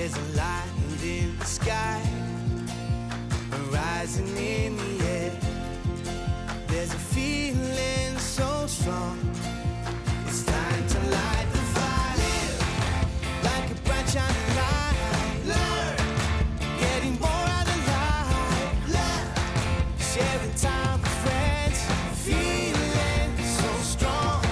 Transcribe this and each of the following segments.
There's a light in the sky, rising in the air. There's a feeling so strong. It's time to light the fire, like a bright shining light. Learn, getting more out of life. Learn, sharing time with friends, feeling so strong.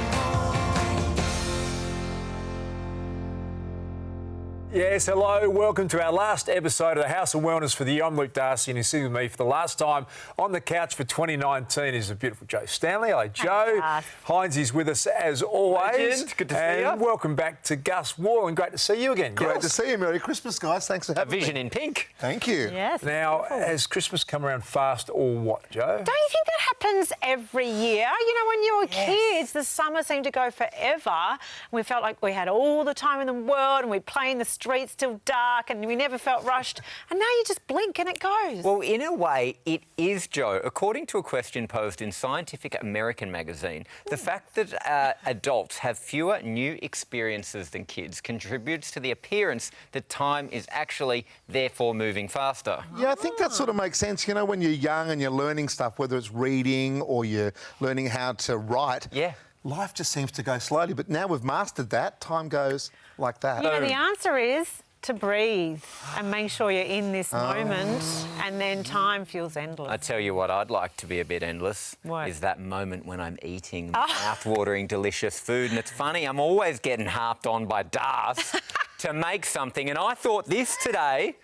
Yes, hello. Welcome to our last episode of the House of Wellness for the year. I'm Luke Darcy, and you're sitting with me for the last time on the couch for 2019 is the beautiful Joe Stanley. Hello, Joe. Hines is with us as always. Legend. Good to see you. And welcome back to Gus Wall, and great to see you again. Great to see you. Merry Christmas, guys. Thanks for having me. Vision in pink. Thank you. Yes. Now, has Christmas come around fast or what, Joe? Don't you think that happens every year? You know, when you were kids, the summer seemed to go forever. We felt like we had all the time in the world and we'd play in the streets till dark and we never felt rushed. And now you just blink and it goes. Well, in a way, it is, Joe. According to a question posed in Scientific American magazine, the fact that adults have fewer new experiences than kids contributes to the appearance that time is actually, therefore, moving faster. Yeah, I think that sort of makes sense. You know, when you're young and you're learning stuff, whether it's reading or you're learning how to write, Yeah. life just seems to go slowly. But now we've mastered that, time goes like that. You know, the answer is to breathe and make sure you're in this moment, and then time feels endless. I tell you what, I'd like to be a bit endless. What? Is that moment when I'm eating mouth-watering, delicious food. And it's funny, I'm always getting harped on by Darth to make something. And I thought this today,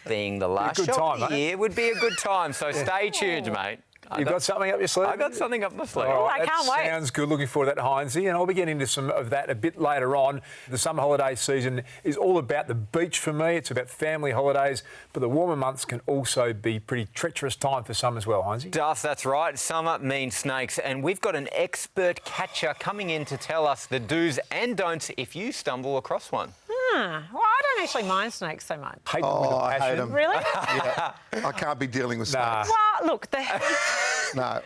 being the last good show time, of the mate. year, would be a good time. So stay tuned, mate. You've got something up your sleeve? I got something up my sleeve. All I can't that wait. Sounds good. Looking forward to that, Hinesy. And I'll be getting into some of that a bit later on. The summer holiday season is all about the beach for me. It's about family holidays. But the warmer months can also be pretty treacherous time for some as well, Hinesy. Darth, that's right. Summer means snakes. And we've got an expert catcher coming in to tell us the do's and don'ts if you stumble across one. Well, I don't actually mind snakes so much. Hate them with a I hate passion. them. Really? Yeah, I can't be dealing with Nah. snakes. Well, look, No.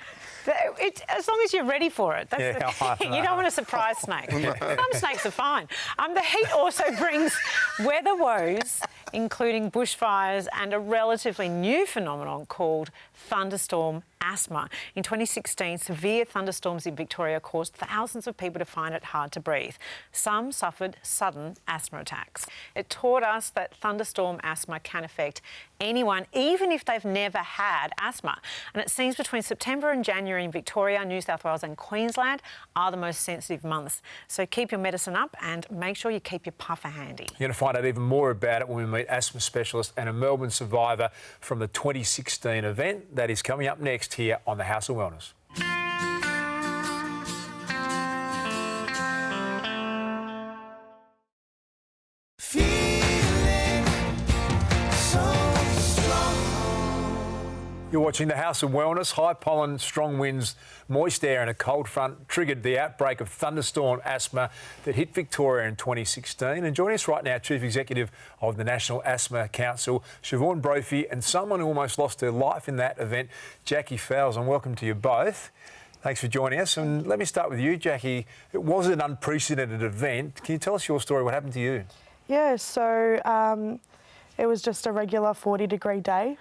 as long as you're ready for it. That's Yeah, the thing. You don't want a surprise snake. Some snakes are fine. The heat also brings weather woes, including bushfires and a relatively new phenomenon called thunderstorm asthma. In 2016, severe thunderstorms in Victoria caused thousands of people to find it hard to breathe. Some suffered sudden asthma attacks. It taught us that thunderstorm asthma can affect anyone, even if they've never had asthma. And it seems between September and January in Victoria, New South Wales and Queensland are the most sensitive months. So keep your medicine up and make sure you keep your puffer handy. You're going to find out even more about it when we meet asthma specialist and a Melbourne survivor from the 2016 event. That is coming up next here on the House of Wellness. Feeling so strong. You're watching the House of Wellness. High pollen, strong winds, moist air and a cold front triggered the outbreak of thunderstorm asthma that hit Victoria in 2016. And joining us right now, Chief Executive of the National Asthma Council, Siobhan Brophy, and someone who almost lost her life in that event, Jackie Fowles. And welcome to you both. Thanks for joining us. And let me start with you, Jackie. It was an unprecedented event. Can you tell us your story? What happened to you? Yeah, so it was just a regular 40-degree day.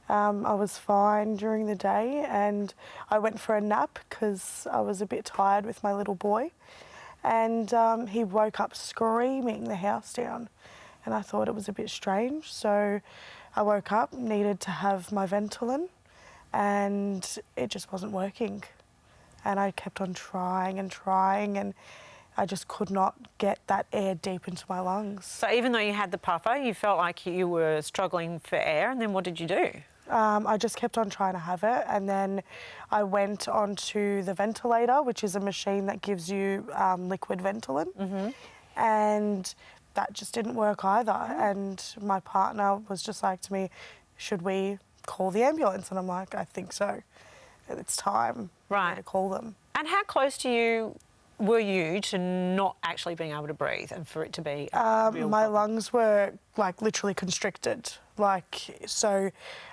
I was fine during the day and I went for a nap because I was a bit tired with my little boy. And he woke up screaming the house down and I thought it was a bit strange. So I woke up, needed to have my Ventolin and it just wasn't working. And I kept on trying and I just could not get that air deep into my lungs. So even though you had the puffer, you felt like you were struggling for air, and then what did you do? I just kept on trying to have it, and then I went onto the ventilator, which is a machine that gives you liquid Ventolin, and that just didn't work either. And my partner was just like to me, should we call the ambulance? And I'm like, I think so. It's time for me to call them. And how close to you were you to not actually being able to breathe and for it to be a real my problem? lungs were like literally constricted. So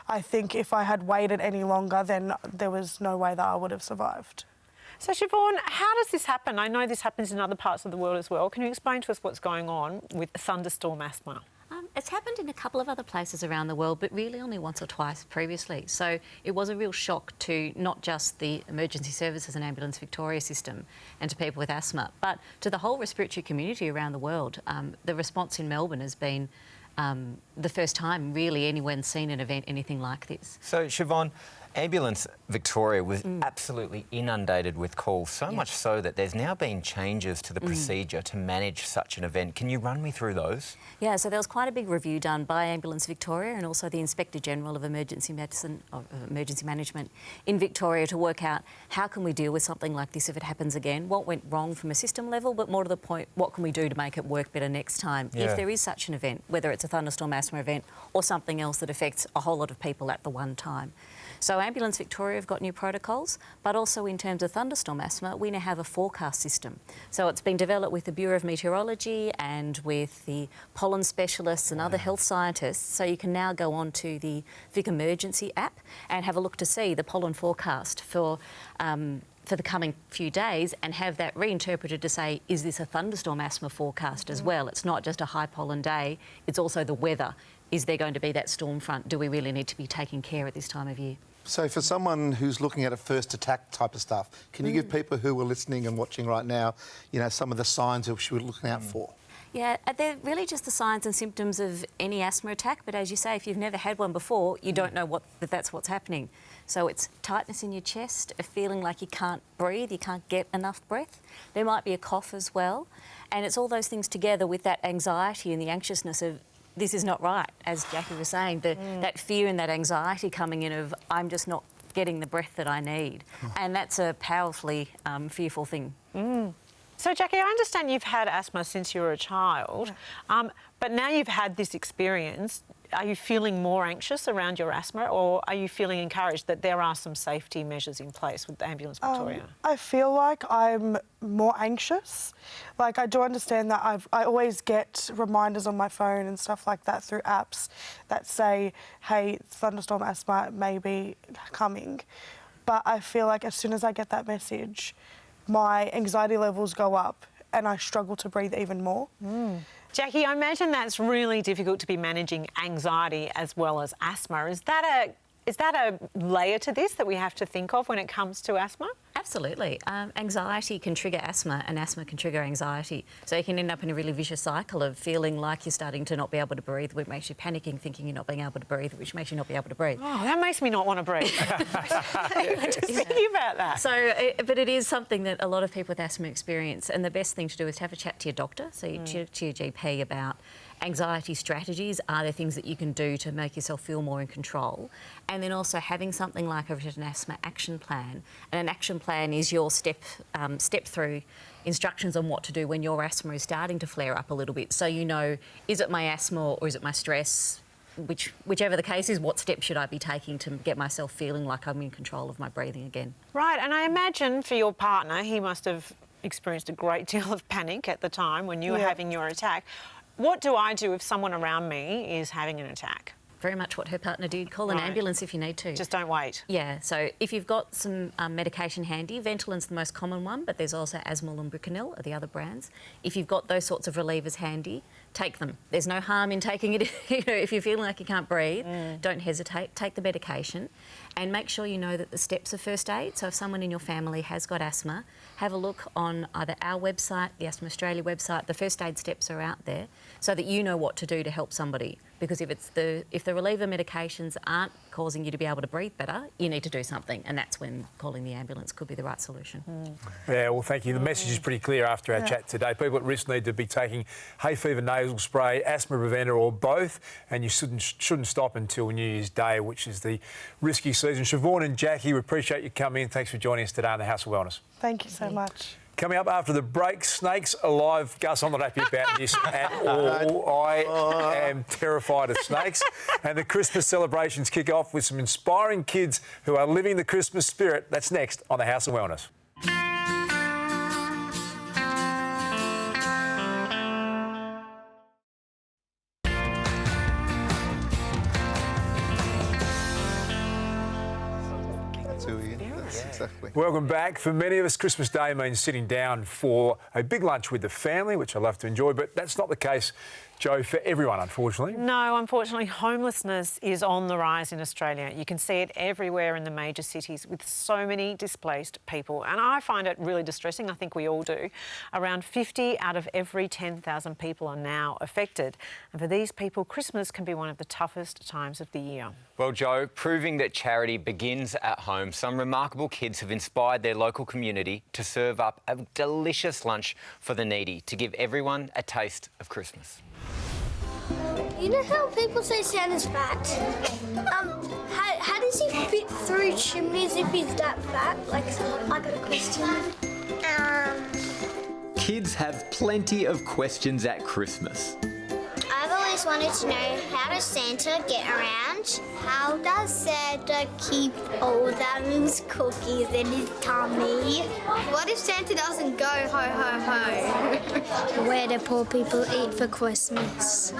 I think if I had waited any longer, then there was no way that I would have survived. So Siobhan, how does this happen? I know this happens in other parts of the world as well. Can you explain to us what's going on with thunderstorm asthma? It's happened in a couple of other places around the world, but really only once or twice previously. So it was a real shock to not just the emergency services and Ambulance Victoria system and to people with asthma, but to the whole respiratory community around the world. The response in Melbourne has been the first time really anyone's seen an event anything like this. So, Siobhan, Ambulance Victoria was absolutely inundated with calls, so much so that there's now been changes to the procedure to manage such an event. Can you run me through those? Yeah, so there was quite a big review done by Ambulance Victoria and also the Inspector General of Emergency Medicine, Emergency Management in Victoria to work out how can we deal with something like this if it happens again, what went wrong from a system level, but more to the point, what can we do to make it work better next time if there is such an event, whether it's a thunderstorm asthma event or something else that affects a whole lot of people at the one time. So Ambulance Victoria have got new protocols, but also in terms of thunderstorm asthma, we now have a forecast system. So it's been developed with the Bureau of Meteorology and with the pollen specialists and other health scientists. So you can now go on to the Vic Emergency app and have a look to see the pollen forecast for the coming few days and have that reinterpreted to say, is this a thunderstorm asthma forecast as well? It's not just a high pollen day, it's also the weather. Is there going to be that storm front? Do we really need to be taking care at this time of year? So for someone who's looking at a first attack type of stuff, can you give people who are listening and watching right now, you know, some of the signs that we should be looking out for? Yeah, they're really just the signs and symptoms of any asthma attack. But as you say, if you've never had one before, you don't know that's what's happening. So it's tightness in your chest, a feeling like you can't breathe, you can't get enough breath. There might be a cough as well. And it's all those things together with that anxiety and the anxiousness of this is not right, as Jackie was saying, that fear and that anxiety coming in of I'm just not getting the breath that I need. And that's a powerfully fearful thing. So, Jackie, I understand you've had asthma since you were a child, but now you've had this experience. Are you feeling more anxious around your asthma, or are you feeling encouraged that there are some safety measures in place with Ambulance Victoria? I feel like I'm more anxious. Like, I do understand that I always get reminders on my phone and stuff like that through apps that say, hey, thunderstorm asthma may be coming. But I feel like as soon as I get that message, my anxiety levels go up and I struggle to breathe even more. Jackie, I imagine that's really difficult to be managing anxiety as well as asthma. Is that a layer to this that we have to think of when it comes to asthma? Absolutely. Anxiety can trigger asthma and asthma can trigger anxiety. So you can end up in a really vicious cycle of feeling like you're starting to not be able to breathe, which makes you panicking, thinking you're not being able to breathe, which makes you not be able to breathe. Oh, that makes me not want to breathe. Just thinking about that. So, but it is something that a lot of people with asthma experience, and the best thing to do is to have a chat to your doctor, so you chat to your GP about anxiety strategies. Are there things that you can do to make yourself feel more in control? And then also having something like a written asthma action plan. And an action plan is your step through instructions on what to do when your asthma is starting to flare up a little bit. So you know, is it my asthma or is it my stress? Whichever the case is, what steps should I be taking to get myself feeling like I'm in control of my breathing again? Right, and I imagine for your partner, he must have experienced a great deal of panic at the time when you were having your attack. What do I do if someone around me is having an attack? Very much what her partner did. Call an ambulance if you need to. Just don't wait. Yeah, so if you've got some medication handy, Ventilin's the most common one, but there's also Asmol and Brucanil are the other brands. If you've got those sorts of relievers handy, take them. There's no harm in taking it. You know, if you're feeling like you can't breathe, don't hesitate. Take the medication and make sure you know that the steps of first aid. So if someone in your family has got asthma, have a look on either our website, the Asthma Australia website. The first aid steps are out there so that you know what to do to help somebody. Because if the reliever medications aren't causing you to be able to breathe better, you need to do something, and that's when calling the ambulance could be the right solution. Yeah, well, thank you. The message is pretty clear after our chat today. People at risk need to be taking hay fever nasal spray, asthma preventer, or both, and you shouldn't stop until New Year's Day, which is the risky season. Siobhan and Jackie, we appreciate you coming in. Thanks for joining us today on the House of Wellness. Thank you so much. Coming up after the break, snakes alive. Gus, I'm not happy about this at all. I am terrified of snakes. And the Christmas celebrations kick off with some inspiring kids who are living the Christmas spirit. That's next on the House of Wellness. Exactly. Welcome back. For many of us, Christmas Day means sitting down for a big lunch with the family, which I love to enjoy, but that's not the case Joe, for everyone, unfortunately. No, unfortunately, homelessness is on the rise in Australia. You can see it everywhere in the major cities with so many displaced people. And I find it really distressing. I think we all do. Around 50 out of every 10,000 people are now affected. And for these people, Christmas can be one of the toughest times of the year. Well, Joe, proving that charity begins at home, some remarkable kids have inspired their local community to serve up a delicious lunch for the needy to give everyone a taste of Christmas. You know how people say Santa's fat? How does he fit through chimneys if he's that fat? Like, I got a question. Kids have plenty of questions at Christmas. I've always wanted to know, how does Santa get around? How does Santa keep all those cookies in his tummy? What if Santa doesn't go ho ho ho? Where do poor people eat for Christmas?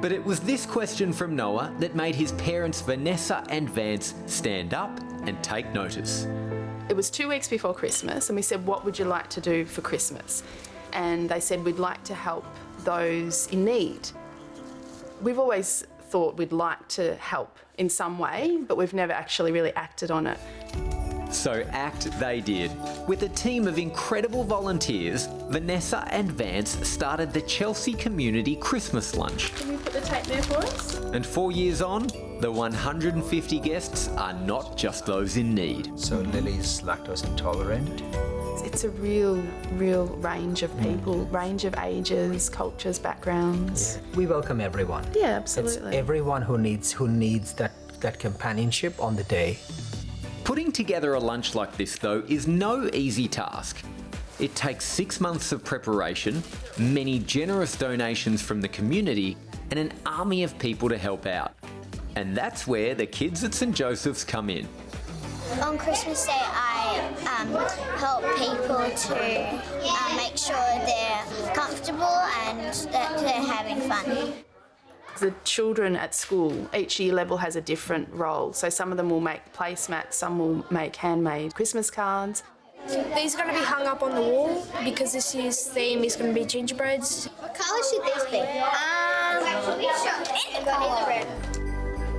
But it was this question from Noah that made his parents Vanessa and Vance stand up and take notice. It was 2 weeks before Christmas and we said, what would you like to do for Christmas? And they said, we'd like to help those in need. We've always thought we'd like to help in some way, but we've never actually really acted on it. So act they did. With a team of incredible volunteers, Vanessa and Vance started the Chelsea Community Christmas Lunch. Can we put the tape there for us? And 4 years on, the 150 guests are not just those in need. So Lily's lactose intolerant. It's a real range of people, range of ages, cultures, backgrounds. We welcome everyone. Yeah, absolutely. It's everyone who needs that companionship on the day. Putting together a lunch like this, though, is no easy task. It takes 6 months of preparation, many generous donations from the community, and an army of people to help out. And that's where the kids at St Joseph's come in. On Christmas Day, I help people to make sure they're comfortable and that they're having fun. The children at school, each year level has a different role. So some of them will make placemats, some will make handmade Christmas cards. These are going to be hung up on the wall because this year's theme is going to be gingerbreads. What colour should these be? Red.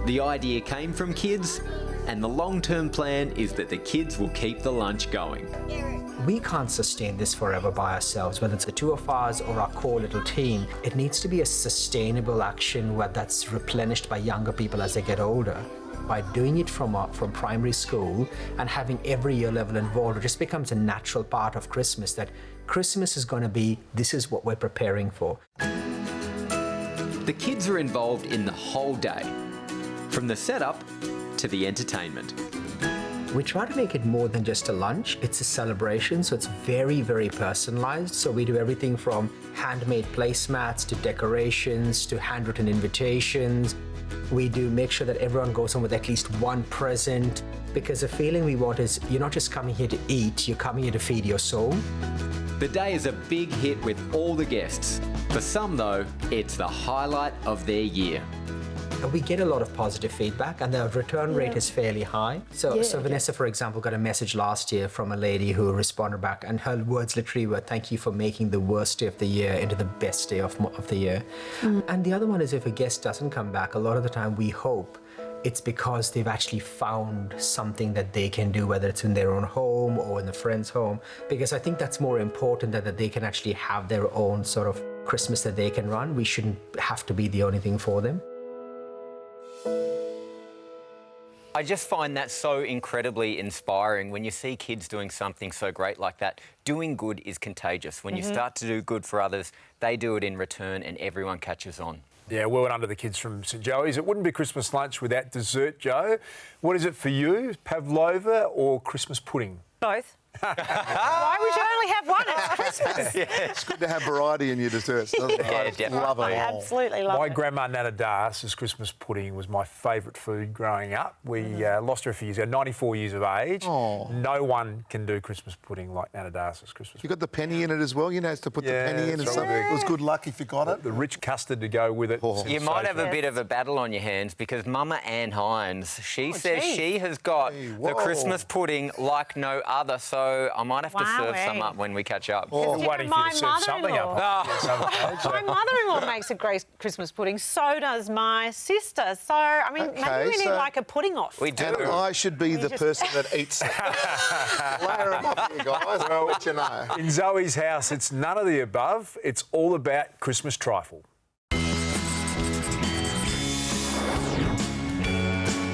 The idea came from kids, and the long-term plan is that the kids will keep the lunch going. We can't sustain this forever by ourselves, whether it's the two of us or our core little team. It needs to be a sustainable action where that's replenished by younger people as they get older. By doing it from primary school and having every year level involved, it just becomes a natural part of Christmas, that Christmas is going to be, this is what we're preparing for. The kids are involved in the whole day, from the setup to the entertainment. We try to make it more than just a lunch. It's a celebration, so it's very, very personalized. So we do everything from handmade placemats to decorations to handwritten invitations. We do make sure that everyone goes home with at least one present, because the feeling we want is you're not just coming here to eat, you're coming here to feed your soul. The day is a big hit with all the guests. For some, though, it's the highlight of their year. We get a lot of positive feedback and the return rate is fairly high. So Vanessa, for example, got a message last year from a lady who responded back, and her words literally were, "Thank you for making the worst day of the year into the best day of the year." And the other one is, if a guest doesn't come back, a lot of the time we hope it's because they've actually found something that they can do, whether it's in their own home or in a friend's home, because I think that's more important, that they can actually have their own sort of Christmas that they can run. We shouldn't have to be the only thing for them. I just find that so incredibly inspiring when you see kids doing something so great like that. Doing good is contagious. When you start to do good for others, they do it in return and everyone catches on. Yeah, well done to the kids from St Joey's. It wouldn't be Christmas lunch without dessert, Joe. What is it for you, pavlova or Christmas pudding? Both. Why would you only have one? It's Christmas. It's good to have variety in your desserts, doesn't it? I definitely. love it I all. absolutely love My it. grandma Nana Darcy's Christmas pudding was my favourite food growing up. We lost her a few years ago, 94 years of age. Oh. No one can do Christmas pudding like Nana Darcy's Christmas You pudding. got the penny in it as well, you know, to put the penny in and that's stuff. right. It was good luck if you got it. The rich custard to go with it. Oh. You might have a bit of a battle on your hands because Mama Ann Hines, she says geez. she has got Hey, the whoa. Christmas pudding like no other. So so I might have to serve Wowee. some up when we catch up. I'm You know, waiting for you my to serve something up. My mother-in-law makes a great Christmas pudding. So does my sister. So, I mean, Okay, maybe we need so- like a pudding off. We do. And I should be the just- person that eats it. Layer them up here, guys. I'll let you know. In Zoe's house, it's none of the above. It's all about Christmas trifle.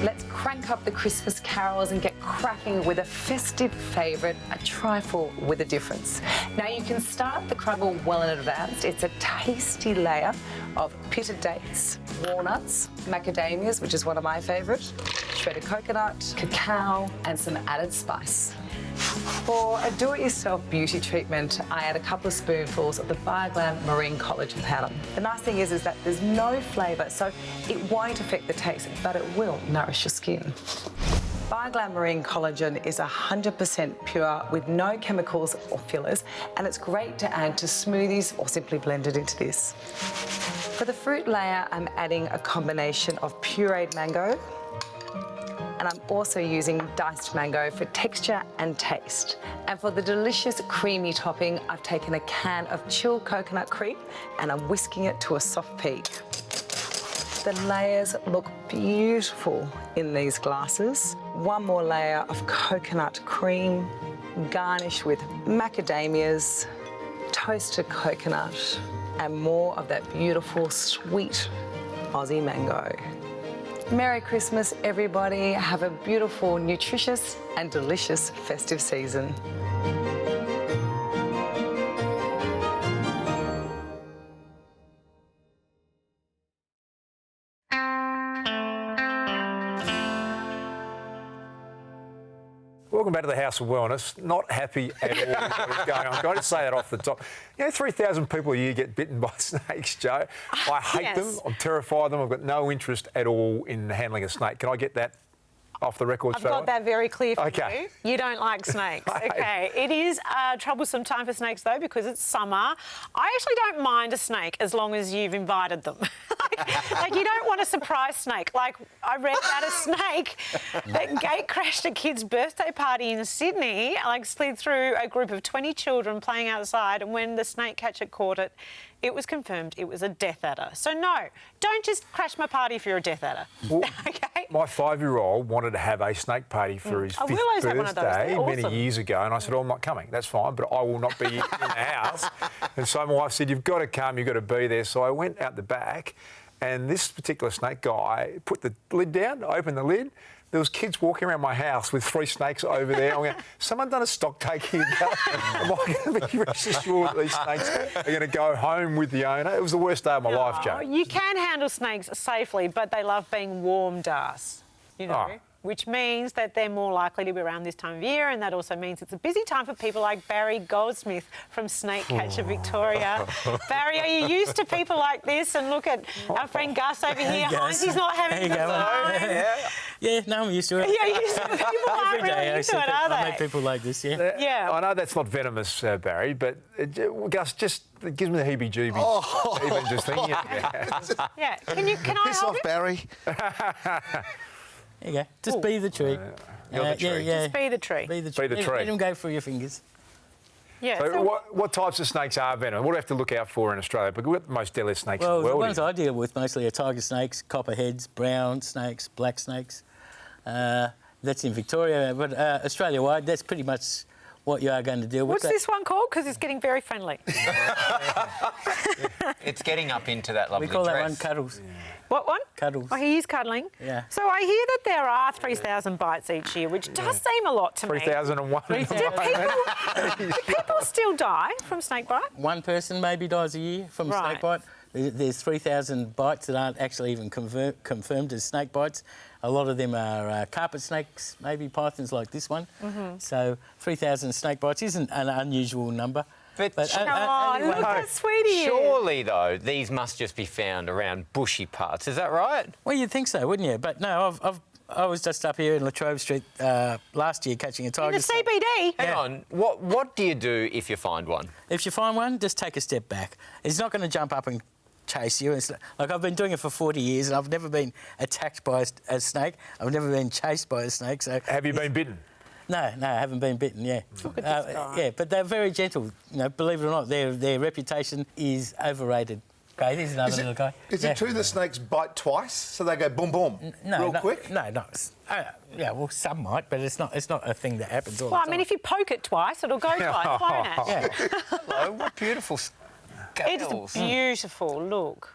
Let's crank up the Christmas carols and get cracking with a festive favourite, a trifle with a difference. Now you can start the crumble well in advance. It's a tasty layer of pitted dates, walnuts, macadamias, which is one of my favourite, shredded coconut, cacao, and some added spice. For a do-it-yourself beauty treatment, I add a couple of spoonfuls of the Bioglam Marine Collagen powder. The nice thing is that there's no flavour, so it won't affect the taste, but it will nourish your skin. Bioglam Marine Collagen is 100% pure with no chemicals or fillers, and it's great to add to smoothies or simply blend it into this. For the fruit layer, I'm adding a combination of pureed mango, and I'm also using diced mango for texture and taste. And for the delicious creamy topping, I've taken a can of chilled coconut cream and I'm whisking it to a soft peak. The layers look beautiful in these glasses. One more layer of coconut cream, garnish with macadamias, toasted coconut, and more of that beautiful, sweet Aussie mango. Merry Christmas, everybody. Have a beautiful, nutritious and delicious festive season. Welcome back to the House of Wellness. Not happy at all with what is going on. Can I just say that off the top? You know, 3,000 people a year get bitten by snakes, Joe. I hate them. I'm terrified of them. I've got no interest at all in handling a snake. Can I get that off the record? I've got that very clear for Okay. you. You don't like snakes. Okay. It is a troublesome time for snakes, though, because it's summer. I actually don't mind a snake as long as you've invited them. like you don't want a surprise snake. Like, I read about a snake that gate crashed a kid's birthday party in Sydney, like slid through a group of 20 children playing outside, and when the snake catcher caught it, it was confirmed it was a death adder. So no, don't just crash my party if you're a death adder. Well, okay? my 5-year-old wanted to have a snake party for his 5th Willow's had one of those. birthday They're many awesome. years ago, and I said, "Oh, I'm not coming. That's fine, but I will not be in the house." And so my wife said, "You've got to come. You've got to be there." So I went out the back, and this particular snake guy put the lid down, opened the lid. There was kids walking around my house with 3 snakes over there. I'm going, someone done a stock take here? Am I going to be rest assured that these snakes are going to go home with the owner? It was the worst day of my life, Joe. You can handle snakes safely, but they love being warmed, you know, which means that they're more likely to be around this time of year, and that also means it's a busy time for people like Barry Goldsmith from Snake Catcher Victoria. Barry, are you used to people like this? And look at our friend Gus over here. Hines, he's not having the time. Yeah, no, I'm used to it. Yeah, used to it. People aren't Every day really I into see it, people, are I they? meet people like this, yeah. Yeah. I know that's not venomous, Barry, but Gus, just it gives me the heebie-jeebies even just thinking about it. Yeah. Can I Piss hold off, it? Barry. There you go. Just be the tree. You're the tree. Just be the tree. Be the tree. Be the tree. Let them go through your fingers. Yeah. So what types of snakes are venomous? What do we have to look out for in Australia? Because we've got the most deadly snakes in Well, the the world. ones I deal with mostly are tiger snakes, copperheads, brown snakes, black snakes. That's in Victoria, but Australia-wide, that's pretty much what you are going to deal with. What's this one called? Because it's getting very friendly. It's getting up into that lovely We call that dress. one cuddles. What one? Cuddles. Oh, he is cuddling. Yeah. So I hear that there are 3,000 bites each year, which does seem a lot to me. 3,001. Do people still die from snake bite? One person maybe dies a year from Right. snake bite. There's 3,000 bites that aren't actually even confirmed as snake bites. A lot of them are carpet snakes, maybe pythons like this one. So 3,000 snake bites isn't an unusual number. But Oh, anyway, look how sweet he is. surely, though, these must just be found around bushy parts. Is that right? well, you'd think so, wouldn't you? But no, I was just up here in Latrobe Street last year catching a In tiger the snake. CBD. Hang on. What do you do if you find one? If you find one, just take a step back. It's not going to jump up and chase you. It's like I've been doing it for 40 years and I've never been attacked by a snake. I've never been chased by a snake. So Have you been bitten? No, I haven't been bitten, yeah. Look at this guy. Yeah, but they're very gentle. You know, believe it or not, their reputation is overrated. Okay, there's another little guy. Is it true the snakes bite twice, so they go boom, boom, real quick? No, not. Yeah, well, some might, but it's not a thing that happens all the Well, time. I mean, if you poke it twice, it'll go twice, won't it? Yeah. Hello, what beautiful scales. It's beautiful, look.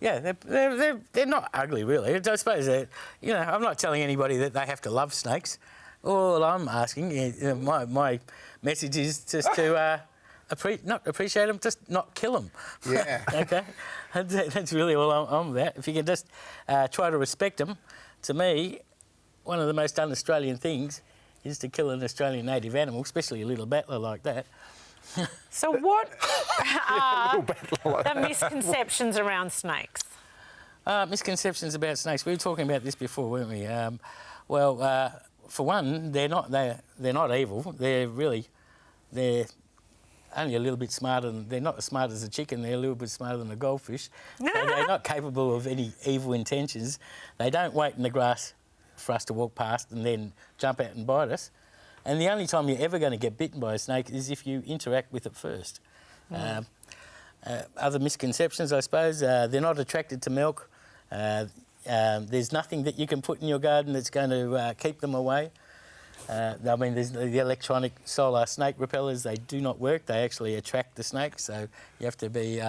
Yeah, they're not ugly, really. I suppose you know, I'm not telling anybody that they have to love snakes. All I'm asking, my message is just to not appreciate them, just not kill them. Yeah. Okay, that's really all I'm about. If you can just try to respect them, to me, one of the most un-Australian things is to kill an Australian native animal, especially a little battler like that. So what are the misconceptions around snakes? Misconceptions about snakes. We were talking about this before, weren't we? For one, they're not evil. They're only a little bit smarter than... They're not as smart as a chicken. They're a little bit smarter than a goldfish. So they're not capable of any evil intentions. They don't wait in the grass for us to walk past and then jump out and bite us. And the only time you're ever going to get bitten by a snake is if you interact with it first. Other misconceptions, I suppose, they're not attracted to milk. There's nothing that you can put in your garden that's going to keep them away. I mean, there's the electronic solar snake repellers. They do not work. They actually attract the snake, so you have to be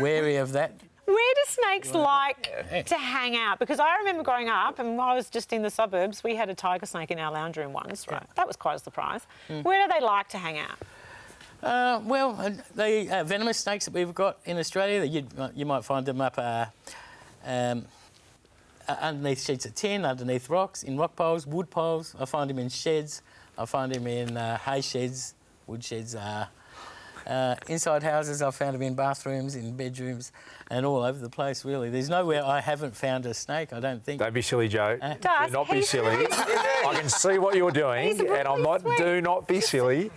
wary of that. Where do snakes like to hang out? Because I remember growing up, and I was just in the suburbs, we had a tiger snake in our lounge room once. Right? That was quite a surprise. Where do they like to hang out? Well, the venomous snakes that we've got in Australia, you might find them up underneath sheets of tin, underneath rocks, in rock piles, wood piles. I find them in sheds. I find them in hay sheds, wood sheds. Inside houses, I've found them in bathrooms, in bedrooms, and all over the place, really. There's nowhere I haven't found a snake, I don't think. Don't be silly, Joe. Do not be silly. I can see what you're doing, and I'm not. Do not be silly.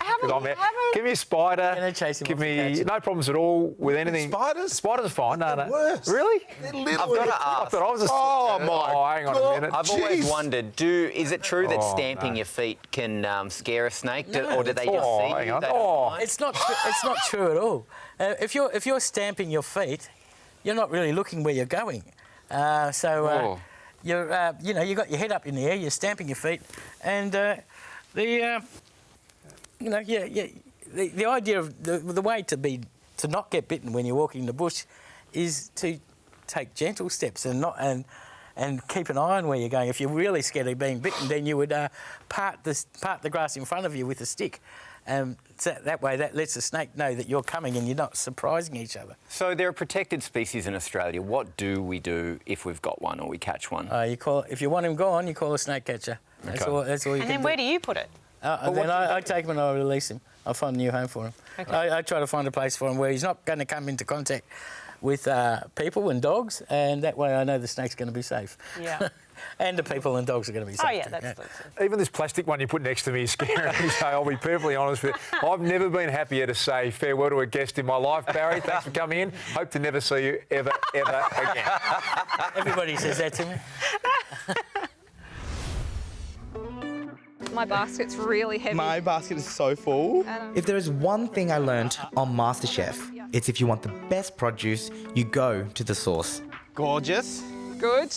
Give me a spider. Give me no problems at all with anything. Spiders? Spiders are fine. No, no. Worse. Really? They're little. I've got to ask. I thought I was a... Oh, my hang on a minute. I've always wondered, is it true that stamping your feet can scare a snake, or do they just see hang you? on. They don't mind? It's not true at all. If you're stamping your feet, you're not really looking where you're going. You've got your head up in the air, you're stamping your feet, and the idea of the way to not get bitten when you're walking in the bush is to take gentle steps and keep an eye on where you're going. If you're really scared of being bitten, then you would part the grass in front of you with a stick. So that way, that lets the snake know that you're coming and you're not surprising each other. So there are protected species in Australia. What do we do if we've got one or we catch one? If you want him gone, you call a snake catcher. That's all you can do. And then where do you put it? Then I take him and I release him. I find a new home for him. Okay. I try to find a place for him where he's not going to come into contact with people and dogs, and that way I know the snake's going to be safe. Yeah. And the people and dogs are going to be safe. Oh, yeah, that's Even this plastic one you put next to me is scary. So I'll be perfectly honest with you. I've never been happier to say farewell to a guest in my life. Barry, thanks for coming in. Hope to never see you ever again. Everybody says that to me. My basket's really heavy. My basket is so full. If there is one thing I learned on MasterChef, it's if you want the best produce, you go to the source. Gorgeous. Good.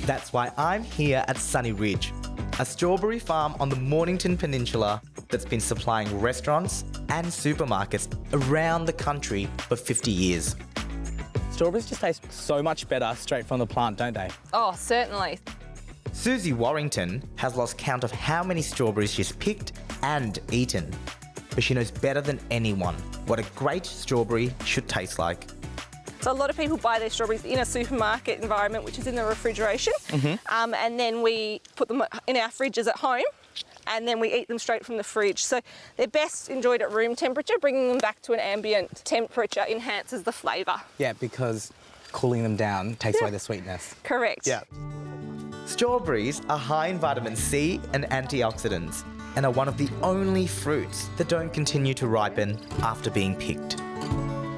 That's why I'm here at Sunny Ridge, a strawberry farm on the Mornington Peninsula that's been supplying restaurants and supermarkets around the country for 50 years. Strawberries just taste so much better straight from the plant, don't they? Oh, certainly. Susie Warrington has lost count of how many strawberries she's picked and eaten, but she knows better than anyone what a great strawberry should taste like. So a lot of people buy their strawberries in a supermarket environment, which is in the refrigeration, and then we put them in our fridges at home, and then we eat them straight from the fridge. So they're best enjoyed at room temperature. Bringing them back to an ambient temperature enhances the flavour. Yeah, because cooling them down takes away the sweetness. Correct. Yeah. Strawberries are high in vitamin C and antioxidants and are one of the only fruits that don't continue to ripen after being picked.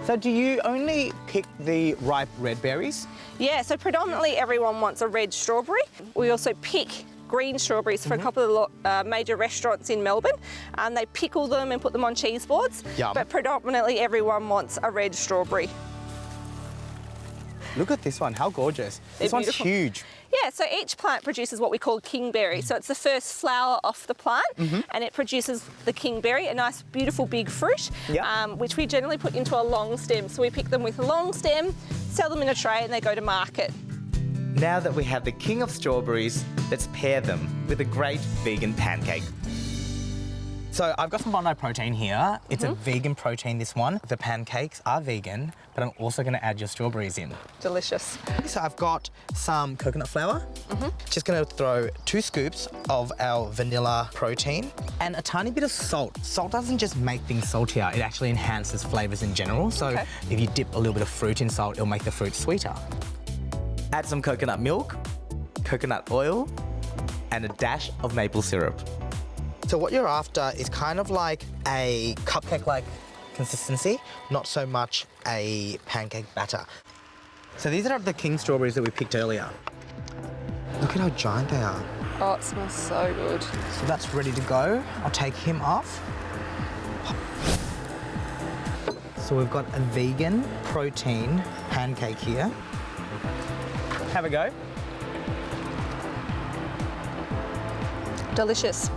So do you only pick the ripe red berries? Yeah, so predominantly everyone wants a red strawberry. We also pick green strawberries for a couple of major restaurants in Melbourne. They pickle them and put them on cheese boards, but predominantly everyone wants a red strawberry. Look at this one, how gorgeous. This They're one's beautiful. huge. Yeah, so each plant produces what we call kingberry. So it's the first flower off the plant, and it produces the kingberry, a nice, beautiful, big fruit, which we generally put into a long stem. So we pick them with a long stem, sell them in a tray, and they go to market. Now that we have the king of strawberries, let's pair them with a great vegan pancake. So I've got some Bondi protein here. It's a vegan protein, this one. The pancakes are vegan, but I'm also going to add your strawberries in. Delicious. So I've got some coconut flour. Just going to throw 2 scoops of our vanilla protein and a tiny bit of salt. Salt doesn't just make things saltier, it actually enhances flavours in general. So if you dip a little bit of fruit in salt, it'll make the fruit sweeter. Add some coconut milk, coconut oil, and a dash of maple syrup. So what you're after is kind of like a cupcake-like consistency, not so much a pancake batter. So these are the king strawberries that we picked earlier. Look at how giant they are. Oh, it smells so good. So that's ready to go. I'll take him off. So we've got a vegan protein pancake here. Have a go. Delicious.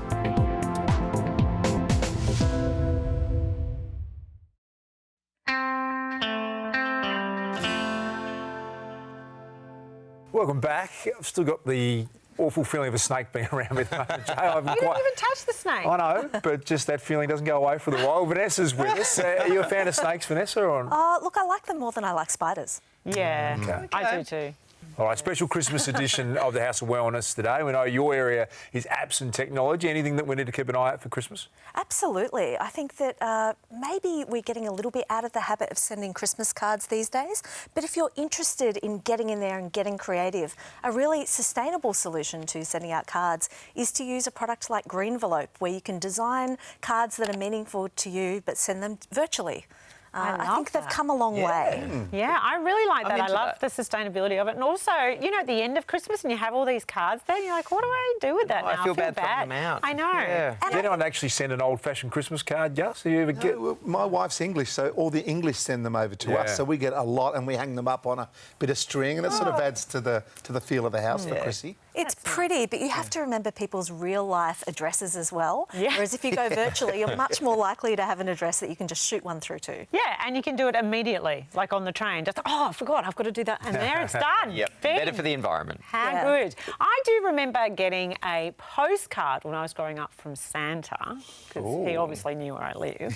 Welcome back. I've still got the awful feeling of a snake being around with me. You didn't even touch the snake. I know, but just that feeling doesn't go away for the while. Vanessa's with us. Are you a fan of snakes, Vanessa? Or... Look, I like them more than I like spiders. Yeah, Okay. I do too. All right, special Christmas edition of the House of Wellness today. We know your area is apps and technology. Anything that we need to keep an eye out for Christmas? Absolutely. I think that maybe we're getting a little bit out of the habit of sending Christmas cards these days. But if you're interested in getting in there and getting creative, a really sustainable solution to sending out cards is to use a product like Greenvelope, where you can design cards that are meaningful to you but send them virtually. I think they've come a long way. Yeah, I really like that. I into love the sustainability of it. And also, you know, at the end of Christmas and you have all these cards there, and you're like, what do I do with that now? I feel bad throwing them out. I know. Yeah. Did anyone actually send an old-fashioned Christmas card, Gus? Do you ever get... well, my wife's English, so all the English send them over to us. So we get a lot and we hang them up on a bit of string, and it sort of adds to the feel of the house for Chrissy. It's pretty, but you have to remember people's real-life addresses as well. Yeah. Whereas if you go virtually, you're much more likely to have an address that you can just shoot one through to. Yeah, and you can do it immediately, like on the train. Just, oh, I forgot, I've got to do that. And there it's done. Yep, Bing. better for the environment. How good. I do remember getting a postcard when I was growing up from Santa, because he obviously knew where I live.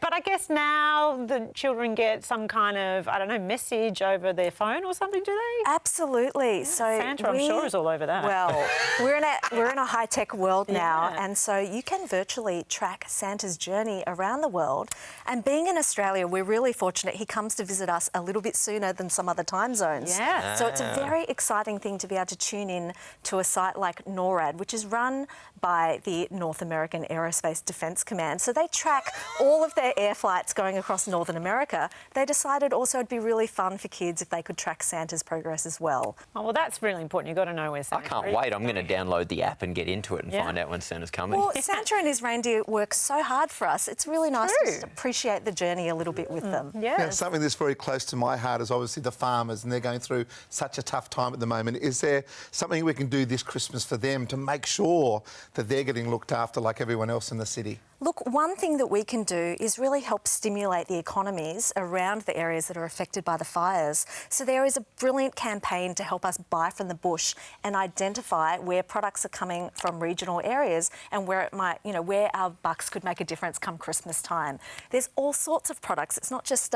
But I guess now the children get some kind of, I don't know, message over their phone or something, do they? Absolutely. So Santa, I'm sure, is all over that. Well, we're in a high-tech world now, and so you can virtually track Santa's journey around the world. And being in Australia, we're really fortunate. He comes to visit us a little bit sooner than some other time zones. Yeah. So it's a very exciting thing to be able to tune in to a site like NORAD, which is run by the North American Aerospace Defence Command. So they track all of their air flights going across Northern America. They decided also it'd be really fun for kids if they could track Santa's progress as well. Oh, well, that's really important. You've got to know where Santa I can't wait. I'm going to download the app and get into it and find out when Santa's coming. Well, Santa and his reindeer work so hard for us. It's really nice to just appreciate the journey a little bit with them. Now, something that's very close to my heart is obviously the farmers, and they're going through such a tough time at the moment. Is there something we can do this Christmas for them to make sure that they're getting looked after like everyone else in the city? Look, one thing that we can do is really help stimulate the economies around the areas that are affected by the fires. So there is a brilliant campaign to help us buy from the bush and identify where products are coming from regional areas and where it might, you know, where our bucks could make a difference come Christmas time. There's all sorts of products. It's not just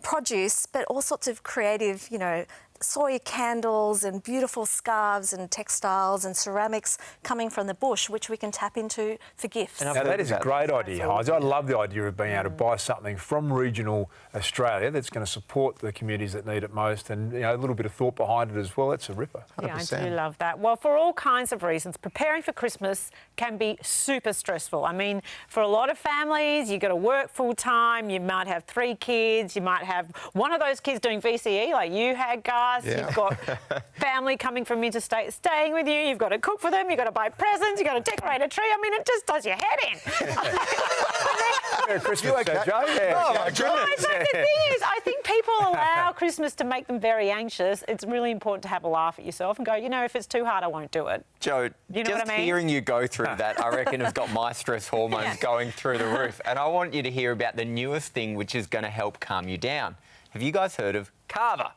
produce, but all sorts of creative, you know, soy candles and beautiful scarves and textiles and ceramics coming from the bush, which we can tap into for gifts. Now, that is a great idea, Hines. I love the idea of being able to buy something from regional Australia that's going to support the communities that need it most, and you know, a little bit of thought behind it as well. It's a ripper. 100%. Yeah, I do love that. Well, for all kinds of reasons, preparing for Christmas can be super stressful. I mean, for a lot of families, you've got to work full time, you might have 3 kids, you might have one of those kids doing VCE like you had, guys. bus, you've got family coming from interstate staying with you, you've got to cook for them, you've got to buy presents, you've got to decorate a tree. I mean, it just does your head in. Merry Christmas, Joe. Yeah. Oh, my goodness. But the thing is, I think people allow Christmas to make them very anxious. It's really important to have a laugh at yourself and go, you know, if it's too hard, I won't do it. Joe, You know just what I mean? hearing you go through that, I reckon has got my stress hormones going through the roof. And I want you to hear about the newest thing which is going to help calm you down. Have you guys heard of Kava?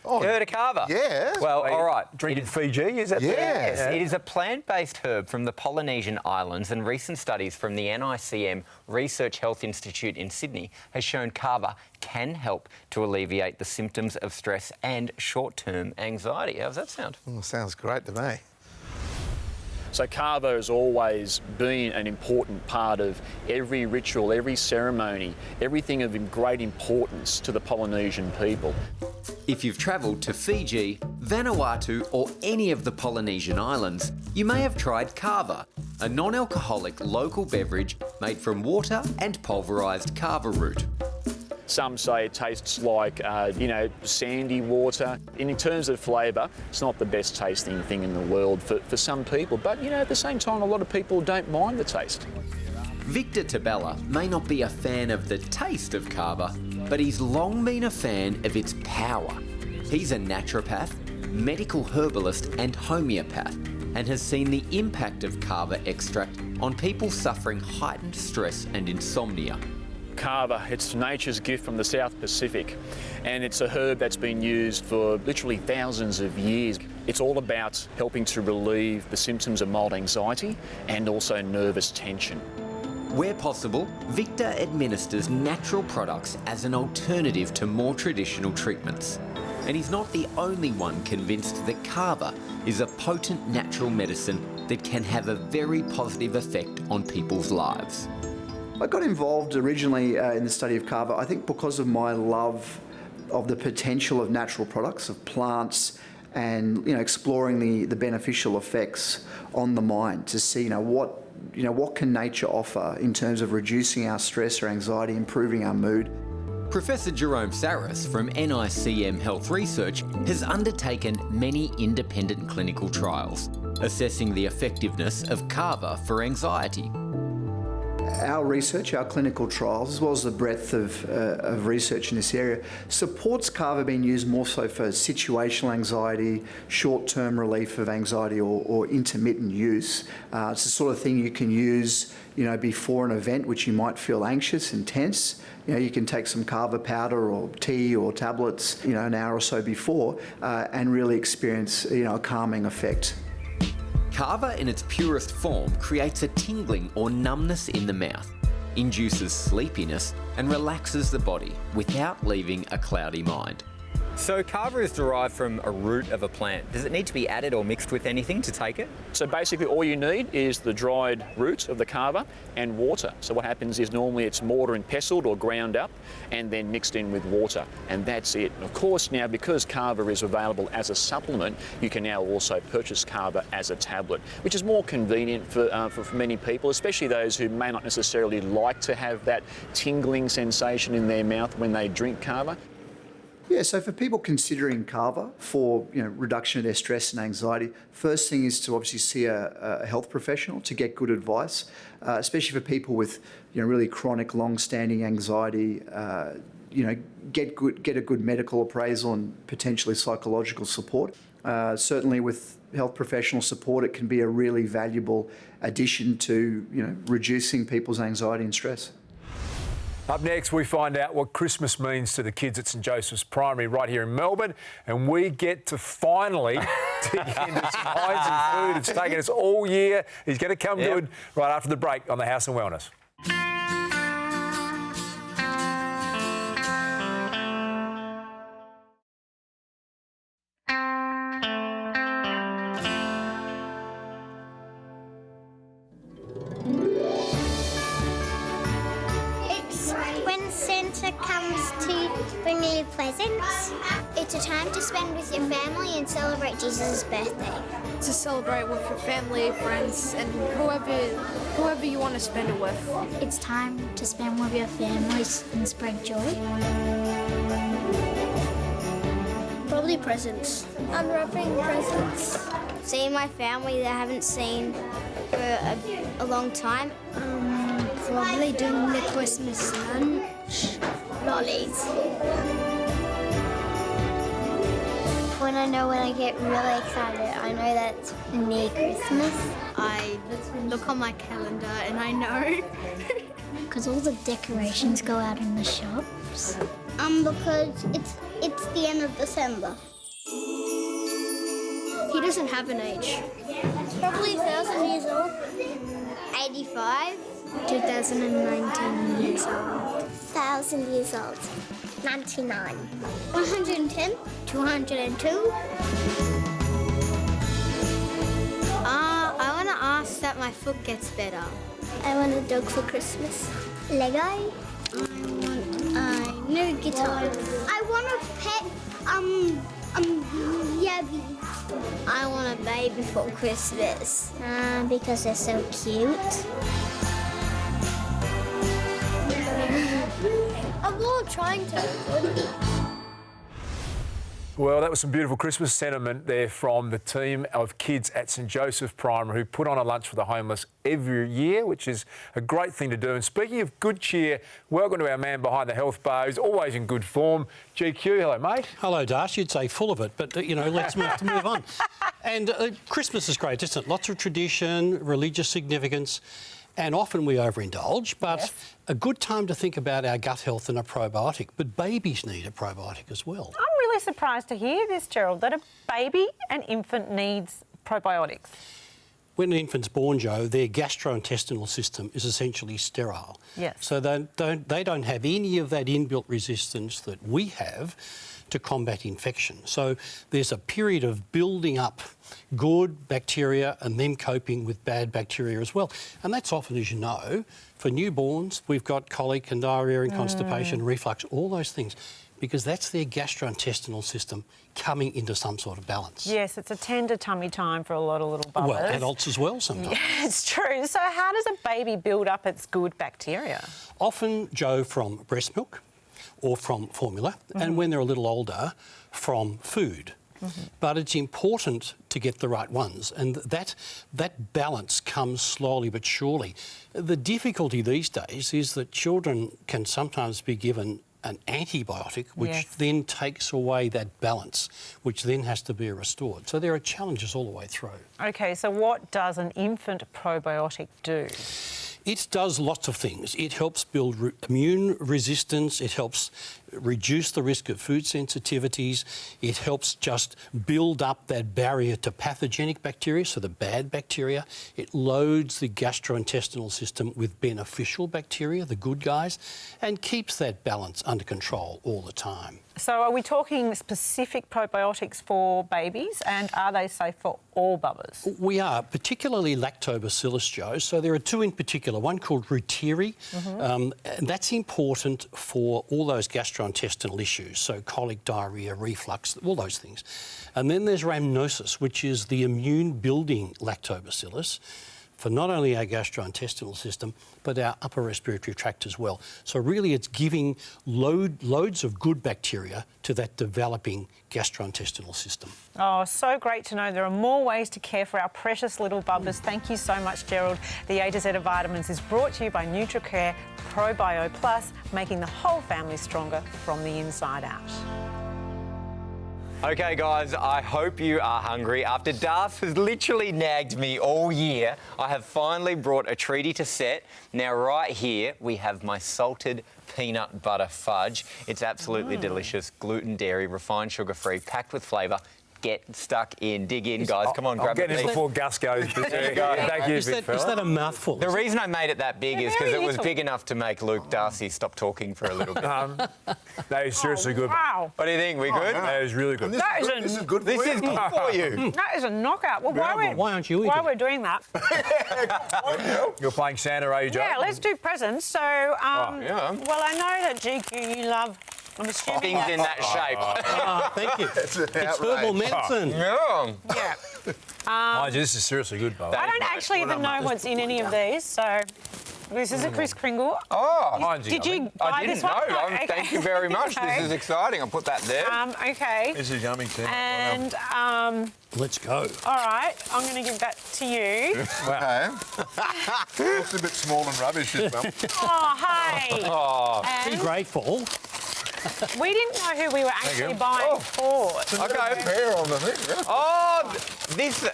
Oh, you heard of Kava? Yeah. Well, all right. Drinking Fiji, is that? Yes, it is a plant-based herb from the Polynesian Islands, and recent studies from the NICM Research Health Institute in Sydney has shown Kava can help to alleviate the symptoms of stress and short-term anxiety. How's that sound? Oh, sounds great to me. So Kava has always been an important part of every ritual, every ceremony, everything of great importance to the Polynesian people. If you've travelled to Fiji, Vanuatu or any of the Polynesian islands, you may have tried Kava, a non-alcoholic local beverage made from water and pulverised kava root. Some say it tastes like, sandy water. And in terms of flavour, it's not the best tasting thing in the world for some people. But, at the same time, a lot of people don't mind the taste. Victor Tabella may not be a fan of the taste of Kava, but he's long been a fan of its power. He's a naturopath, medical herbalist and homeopath, and has seen the impact of Kava extract on people suffering heightened stress and insomnia. Kava, it's nature's gift from the South Pacific, and it's a herb that's been used for literally thousands of years. It's all about helping to relieve the symptoms of mild anxiety and also nervous tension. Where possible, Victor administers natural products as an alternative to more traditional treatments. And he's not the only one convinced that Kava is a potent natural medicine that can have a very positive effect on people's lives. I got involved originally in the study of Kava, I think because of my love of the potential of natural products, of plants, and exploring the beneficial effects on the mind to see what can nature offer in terms of reducing our stress or anxiety, improving our mood. Professor Jerome Saris from NICM Health Research has undertaken many independent clinical trials, assessing the effectiveness of Kava for anxiety. Our research, our clinical trials, as well as the breadth of research in this area, supports Kava being used more so for situational anxiety, short-term relief of anxiety or intermittent use. It's the sort of thing you can use before an event which you might feel anxious and tense. You can take some Kava powder or tea or tablets an hour or so before and really experience a calming effect. Kava in its purest form creates a tingling or numbness in the mouth, induces sleepiness and relaxes the body without leaving a cloudy mind. So Kava is derived from a root of a plant. Does it need to be added or mixed with anything to take it? So basically all you need is the dried root of the Kava and water. So what happens is normally it's mortar and pestled or ground up and then mixed in with water, and that's it. And of course now, because Kava is available as a supplement, you can now also purchase Kava as a tablet, which is more convenient for many people, especially those who may not necessarily like to have that tingling sensation in their mouth when they drink Kava. Yeah, so for people considering Kava for reduction of their stress and anxiety, first thing is to obviously see a health professional to get good advice, especially for people with really chronic, long-standing anxiety. Get a good medical appraisal and potentially psychological support. Certainly with health professional support, it can be a really valuable addition to reducing people's anxiety and stress. Up next, we find out what Christmas means to the kids at St Joseph's Primary right here in Melbourne, and we get to finally dig into some Hines and food. It's taken us all year. He's going to come good right after the break on the House and Wellness. Presents. It's a time to spend with your family and celebrate Jesus' birthday. To celebrate with your family, friends, and whoever you want to spend it with. It's time to spend with your families and spread joy. Probably presents. Unwrapping presents. Seeing my family that I haven't seen for a long time. Probably doing the Christmas lunch. Lollies. When I get really excited, I know that's near Christmas. I look on my calendar and I know. Because all the decorations go out in the shops. Because it's the end of December. He doesn't have an age. Probably 1,000 years old. 85. 2019 years old. 1,000 years old. 99. 110. 202. I want to ask that my foot gets better. I want a dog for Christmas. Lego. I want a new guitar. I want a pet, yabby. I want a baby for Christmas. Because they're so cute. I'm all trying to. Well, that was some beautiful Christmas sentiment there from the team of kids at St Joseph Primary who put on a lunch for the homeless every year, which is a great thing to do. And speaking of good cheer, welcome to our man behind the health bar, who's always in good form, GQ. Hello, mate. Hello, Darcy. You'd say full of it, but, let's move on. And Christmas is great, isn't it? Lots of tradition, religious significance, and often we overindulge, but yes. A good time to think about our gut health and a probiotic. But babies need a probiotic as well. I'm really surprised to hear this, Gerald, that a baby, an infant, needs probiotics. When an infant's born, Joe, their gastrointestinal system is essentially sterile. Yes. So they don't have any of that inbuilt resistance that we have to combat infection. So there's a period of building up good bacteria and them coping with bad bacteria as well. And that's often, as you know, for newborns, we've got colic and diarrhoea and constipation, reflux, all those things, because that's their gastrointestinal system coming into some sort of balance. Yes, it's a tender tummy time for a lot of little bubbers. Well, adults as well sometimes. Yeah, it's true. So how does a baby build up its good bacteria? Often, Joe, from breast milk or from formula, and when they're a little older, from food. But it's important to get the right ones, and that balance comes slowly but surely. The difficulty these days is that children can sometimes be given an antibiotic, which then takes away that balance, which then has to be restored. So there are challenges all the way through. OK, so what does an infant probiotic do? It does lots of things. It helps build immune resistance. It helps reduce the risk of food sensitivities. It helps just build up that barrier to pathogenic bacteria, so the bad bacteria. It loads the gastrointestinal system with beneficial bacteria, the good guys, and keeps that balance under control all the time. So are we talking specific probiotics for babies, and are they safe for all bubbers? We are, particularly lactobacillus, Joe. So there are two in particular, one called Reuteri, and that's important for all those gastrointestinal issues, so colic, diarrhoea, reflux, all those things. And then there's Rhamnosus, which is the immune-building lactobacillus, for not only our gastrointestinal system, but our upper respiratory tract as well. So really it's giving loads of good bacteria to that developing gastrointestinal system. Oh, so great to know there are more ways to care for our precious little bubbers. Thank you so much, Gerald. The A to Z of Vitamins is brought to you by NutriCare Probio Plus, making the whole family stronger from the inside out. OK, guys, I hope you are hungry. After Darth has literally nagged me all year, I have finally brought a treaty to set. Now, right here, we have my salted peanut butter fudge. It's absolutely delicious, gluten, dairy, refined sugar-free, packed with flavour. Get stuck in, dig in, guys. Come on, grab it. I'm getting it before Gus goes. There you go. Thank you, big fella. Is that a mouthful? The reason I made it that big is because it was big enough to make Luke Darcy stop talking for a little bit. That is seriously good. Wow. What do you think? We good? That is really good. This is good for you. That is a knockout. Well, why aren't you eating? While we're doing that... You're playing Santa, are you, Joe? Yeah, let's do presents. So, well, I know that GQ, you love... I'm assuming things in that shape. Oh, thank you. It's herbal medicine. Yeah. This is seriously good, Bo. I don't actually even know what's in any of these, so... This is a Kris Kringle. Oh, Did you buy I didn't this one? know. No, okay. Thank you very much. Okay. This is exciting. I'll put that there. Okay. This is yummy, Tim. And let's go. All right, I'm going to give that to you. Okay. Looks a bit small and rubbish as well. Oh, hey. Oh, And be grateful. we didn't know who we were actually buying for. Okay. Pair on the thing. Yeah. Oh,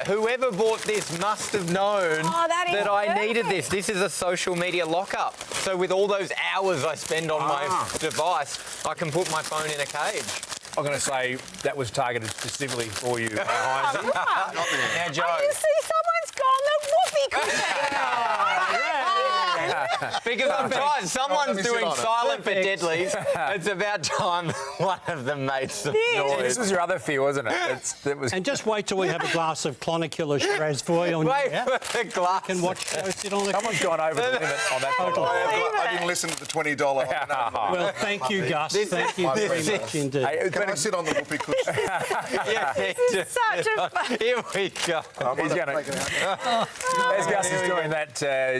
whoever bought this must have known that is I needed this. This is a social media lockup. So with all those hours I spend on my device, I can put my phone in a cage. I'm going to say that was targeted specifically for you, Hines. Now, Joe. I can see someone's gone the whoopee cushion. Because I'm trying. Someone's doing silent for deadlies. It's about time one of them made some noise. This was your other fear, wasn't it? And just wait till we have a glass of Clonicular Strasbourg on Wait here. for the glass. And watch sit on the Someone's gone over the limit on that bottle. I didn't listen to the $20. Well, thank you, Gus. Thank you very much indeed. Hey, Can I sit on the whoopee cushion? Yeah, Such a fun. Here we go. He's going to. As Gus is doing that,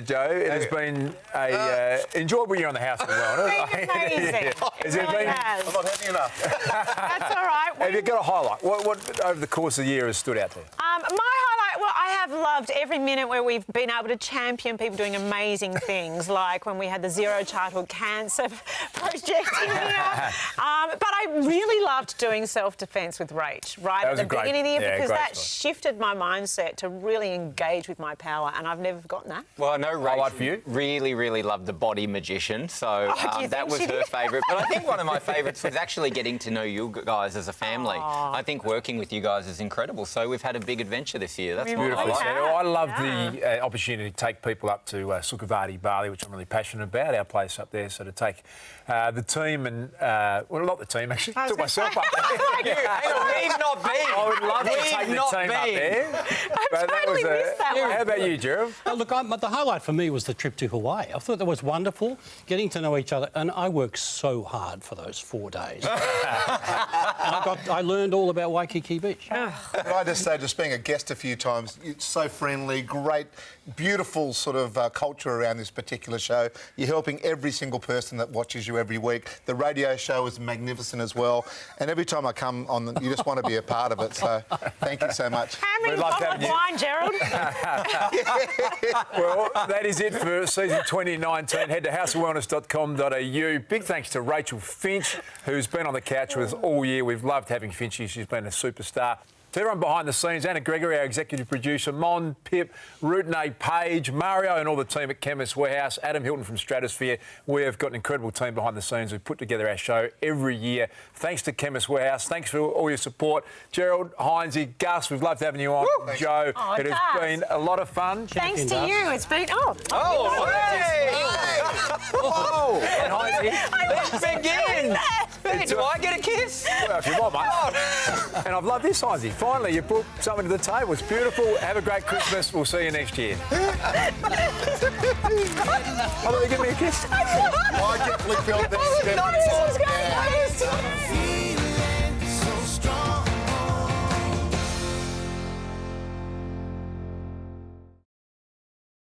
Joe, it has been a enjoyable year on the House of Wellness. It's been amazing. Has it been? has. I'm not happy enough. That's all right. Have you got a highlight? What over the course of the year has stood out there? My highlight, well, I have loved every minute where we've been able to champion people doing amazing things, like when we had the Zero Childhood Cancer project in here. But I really loved doing self-defence with Rach right at the beginning of the year because that shifted my mindset to really engage with my power, and I've never forgotten that. Well, I know Highlight Rach for you? really loved the Body Magician, so that was her favourite. But I think one of my favourites was actually getting to know you guys as a family. I think working with you guys is incredible. So we've had a big adventure this year. That's beautiful. what I like. I love the opportunity to take people up to Sukhavati, Bali, which I'm really passionate about, our place up there. So to take the team and, well, not the team, actually. Took myself up there. Hang on, we've not been. I would love to take the team up there. I totally missed that one. How about you, Gerald? Look, the highlight for me was the trip to Hawaii. I thought that was wonderful, getting to know each other, and I worked so hard for those 4 days. I learned all about Waikiki Beach. Can I just say, just being a guest a few times, it's so friendly, great, beautiful sort of culture around this particular show. You're helping every single person that watches you every week. The radio show is magnificent as well. And every time I come on, you just want to be a part of it. So thank you so much. How many bottles of wine, Gerald? Well, that is it for season 2019. Head to houseofwellness.com.au. Big thanks to Rachael Finch, who's been on the couch with us all year. We've loved having Finchy. She's been a superstar. To everyone behind the scenes, Anna Gregory, our executive producer, Mon, Pip, Rutene, Page, Mario and all the team at Chemist Warehouse, Adam Hilton from Stratosphere. We've got an incredible team behind the scenes who put together our show every year. Thanks to Chemist Warehouse. Thanks for all your support. Gerald, Hinesy, Gus, we've loved having you on. Woo! Joe, it has been a lot of fun. Thanks to you. It's been... Oh, Whoa! And Hinesy, Let's begin! Do I get a kiss? well, if you want, mate. And I've loved this, Hinesy. Finally, you brought something to the table. It's beautiful. Have a great Christmas. We'll see you next year. I thought you give me a kiss. I definitely felt that.